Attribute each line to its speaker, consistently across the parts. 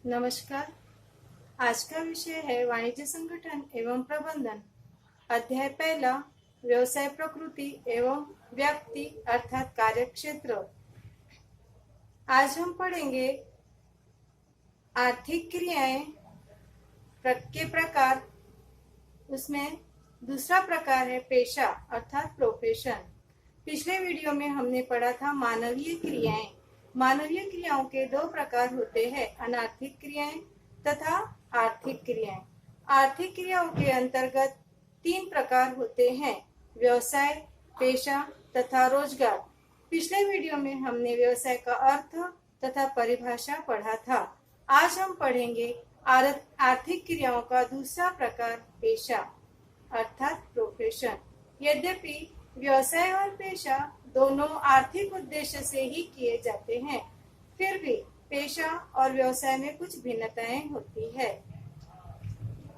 Speaker 1: नमस्कार। आज का विषय है वाणिज्य संगठन एवं प्रबंधन। अध्याय पहला, व्यवसाय प्रकृति एवं व्याप्ति अर्थात कार्यक्षेत्र। आज हम पढ़ेंगे आर्थिक क्रियाएं के प्रकार। उसमें दूसरा प्रकार है पेशा अर्थात प्रोफेशन। पिछले वीडियो में हमने पढ़ा था मानवीय क्रियाएं। मानवीय क्रियाओं के दो प्रकार होते हैं, अनार्थिक क्रियाएं तथा आर्थिक क्रियाएं। आर्थिक क्रियाओं के अंतर्गत तीन प्रकार होते हैं, व्यवसाय, पेशा तथा रोजगार। पिछले वीडियो में हमने व्यवसाय का अर्थ तथा परिभाषा पढ़ा था। आज हम पढ़ेंगे आर्थिक क्रियाओं का दूसरा प्रकार, पेशा अर्थात प्रोफेशन। यद्यपि व्यवसाय और पेशा दोनों आर्थिक उद्देश्य से ही किए जाते हैं, फिर भी पेशा और व्यवसाय में कुछ भिन्नताएं होती है।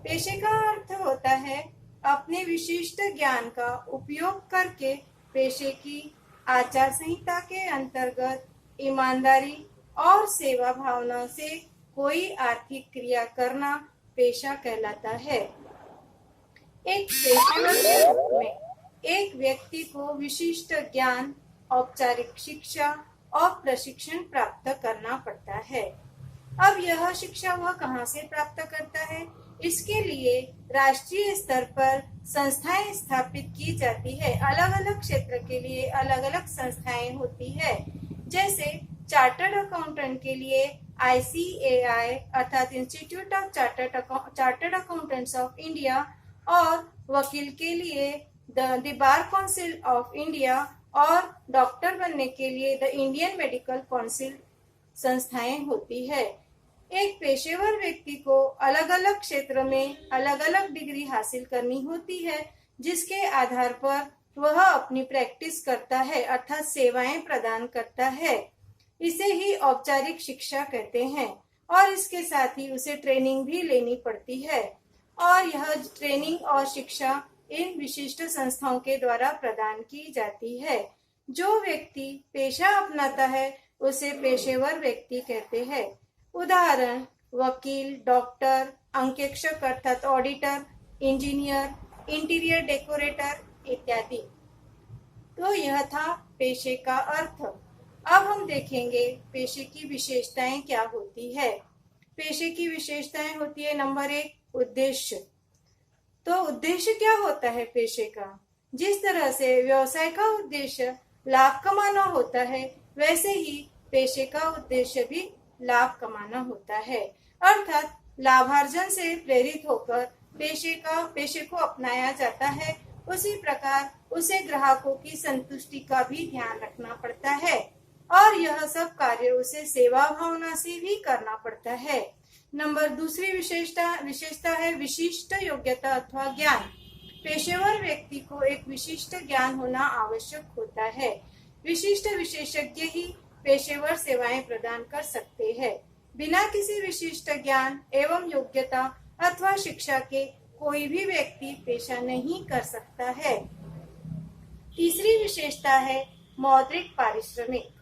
Speaker 1: पेशे का अर्थ होता है अपने विशिष्ट ज्ञान का उपयोग करके पेशे की आचार संहिता के अंतर्गत ईमानदारी और सेवा भावना से कोई आर्थिक क्रिया करना पेशा कहलाता है। एक पेशेवर के रूप में एक व्यक्ति को विशिष्ट ज्ञान, औपचारिक शिक्षा और प्रशिक्षण प्राप्त करना पड़ता है। अब यह शिक्षा वह कहाँ से प्राप्त करता है? इसके लिए राष्ट्रीय स्तर पर संस्थाएं स्थापित की जाती है। अलग अलग क्षेत्र के लिए अलग अलग संस्थाएं होती है। जैसे चार्टर्ड अकाउंटेंट के लिए ICAI अर्थात institute of chartered accountants of India, और वकील के लिए the bar council of India, और डॉक्टर बनने के लिए द इंडियन मेडिकल काउंसिल संस्थाएं होती है। एक पेशेवर व्यक्ति को अलग अलग क्षेत्र में अलग अलग डिग्री हासिल करनी होती है, जिसके आधार पर वह अपनी प्रैक्टिस करता है अर्थात सेवाएं प्रदान करता है। इसे ही औपचारिक शिक्षा कहते हैं, और इसके साथ ही उसे ट्रेनिंग भी लेनी पड़ती है, और यह ट्रेनिंग और शिक्षा इन विशिष्ट संस्थाओं के द्वारा प्रदान की जाती है। जो व्यक्ति पेशा अपनाता है उसे पेशेवर व्यक्ति कहते हैं। उदाहरण, वकील, डॉक्टर, अंकेक्षक अर्थात ऑडिटर, इंजीनियर, इंटीरियर डेकोरेटर इत्यादि। तो यह था पेशे का अर्थ। अब हम देखेंगे पेशे की विशेषताएं क्या होती है। पेशे की विशेषताएं होती है, नंबर 1, उद्देश्य। तो उद्देश्य क्या होता है पेशे का? जिस तरह से व्यवसाय का उद्देश्य लाभ कमाना होता है, वैसे ही पेशे का उद्देश्य भी लाभ कमाना होता है। अर्थात लाभार्जन से प्रेरित होकर पेशे को अपनाया जाता है। उसी प्रकार उसे ग्राहकों की संतुष्टि का भी ध्यान रखना पड़ता है, और यह सब कार्य उसे सेवा भावना से भी करना पड़ता है। दूसरी विशेषता है विशिष्ट योग्यता अथवा ज्ञान। पेशेवर व्यक्ति को एक विशिष्ट ज्ञान होना आवश्यक होता है। विशिष्ट विशेषज्ञ ही पेशेवर सेवाएं प्रदान कर सकते हैं। बिना किसी विशिष्ट ज्ञान एवं योग्यता अथवा शिक्षा के कोई भी व्यक्ति पेशा नहीं कर सकता है। तीसरी विशेषता है मौद्रिक पारिश्रमिक।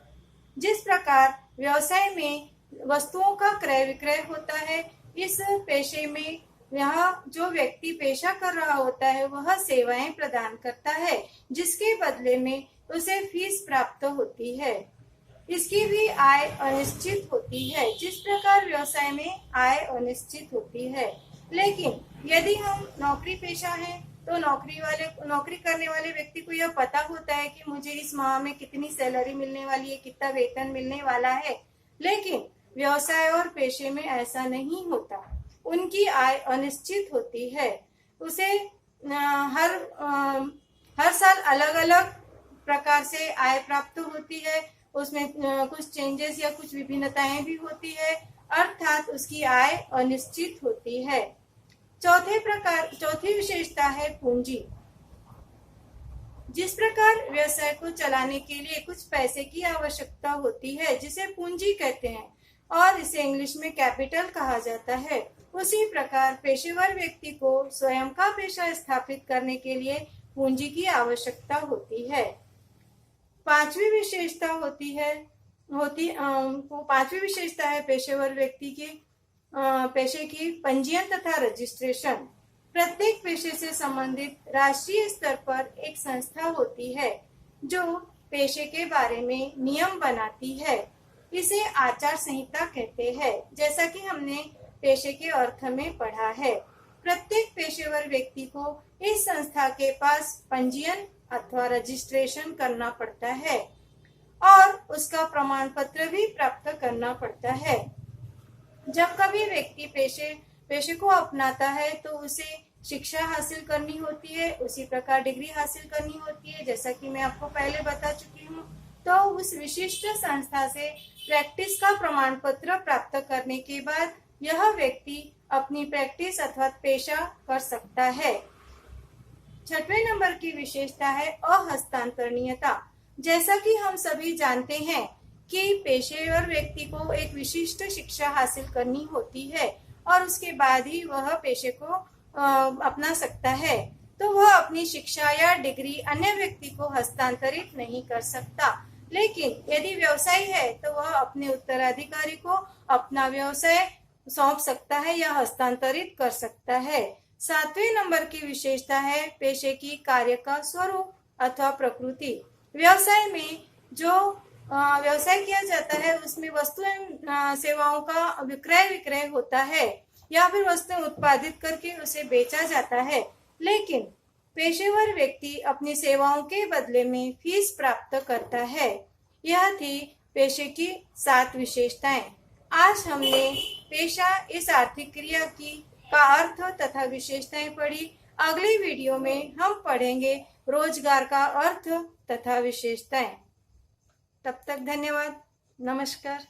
Speaker 1: जिस प्रकार व्यवसाय में वस्तुओं का क्रय विक्रय होता है, इस पेशे में यहाँ जो व्यक्ति पेशा कर रहा होता है वह सेवाएं प्रदान करता है, जिसके बदले में उसे फीस प्राप्त होती है। इसकी भी आय अनिश्चित होती है। जिस प्रकार व्यवसाय में आय अनिश्चित होती है, लेकिन यदि हम नौकरी पेशा हैं तो नौकरी करने वाले व्यक्ति को यह पता होता है कि मुझे इस माह में कितनी सैलरी मिलने वाली है, कितना वेतन मिलने वाला है। लेकिन व्यवसाय और पेशे में ऐसा नहीं होता, उनकी आय अनिश्चित होती है। उसे हर साल अलग अलग प्रकार से आय प्राप्त होती है। उसमें कुछ चेंजेस या कुछ विभिन्नताएं भी होती है, अर्थात उसकी आय अनिश्चित होती है। चौथी विशेषता है पूंजी। जिस प्रकार व्यवसाय को चलाने के लिए कुछ पैसे की आवश्यकता होती है, जिसे पूंजी कहते हैं, और इसे इंग्लिश में कैपिटल कहा जाता है, उसी प्रकार पेशेवर व्यक्ति को स्वयं का पेशा स्थापित करने के लिए पूंजी की आवश्यकता होती है। पांचवी विशेषता है पेशेवर व्यक्ति की पेशे की पंजीयन तथा रजिस्ट्रेशन। प्रत्येक पेशे से संबंधित राष्ट्रीय स्तर पर एक संस्था होती है जो पेशे के बारे में नियम बनाती है। इसे आचार संहिता कहते हैं, जैसा कि हमने पेशे के अर्थ में पढ़ा है। प्रत्येक पेशेवर व्यक्ति को इस संस्था के पास पंजीयन अथवा रजिस्ट्रेशन करना पड़ता है और उसका प्रमाण पत्र भी प्राप्त करना पड़ता है। जब कभी व्यक्ति पेशे को अपनाता है तो उसे शिक्षा हासिल करनी होती है, उसी प्रकार डिग्री हासिल करनी होती है, जैसा कि मैं आपको पहले बता चुकी हूँ। तो उस विशिष्ट संस्था से प्रैक्टिस का प्रमाण पत्र प्राप्त करने के बाद यह व्यक्ति अपनी प्रैक्टिस अथवा पेशा कर सकता है। 6वें नंबर की विशेषता है अहस्तांतरणीयता। जैसा कि हम सभी जानते हैं कि पेशेवर व्यक्ति को एक विशिष्ट शिक्षा हासिल करनी होती है और उसके बाद ही वह पेशे को अपना सकता है, तो वह अपनी शिक्षा या डिग्री अन्य व्यक्ति को हस्तांतरित नहीं कर सकता। लेकिन यदि व्यवसाय है तो वह अपने उत्तराधिकारी को अपना व्यवसाय सौंप सकता है या हस्तांतरित कर सकता है। 7वें नंबर की विशेषता है पेशे की कार्य का स्वरूप अथवा प्रकृति। व्यवसाय में जो व्यवसाय किया जाता है उसमें वस्तुएं सेवाओं का विक्रय होता है या फिर वस्तुएं उत्पादित करके उसे बेचा जाता है। लेकिन पेशेवर व्यक्ति अपनी सेवाओं के बदले में फीस प्राप्त करता है। यह थी पेशे की 7 विशेषताएं। आज हमने पेशा इस आर्थिक क्रिया का अर्थ तथा विशेषताएं पढ़ी। अगली वीडियो में हम पढ़ेंगे रोजगार का अर्थ तथा विशेषताएं। तब तक धन्यवाद। नमस्कार।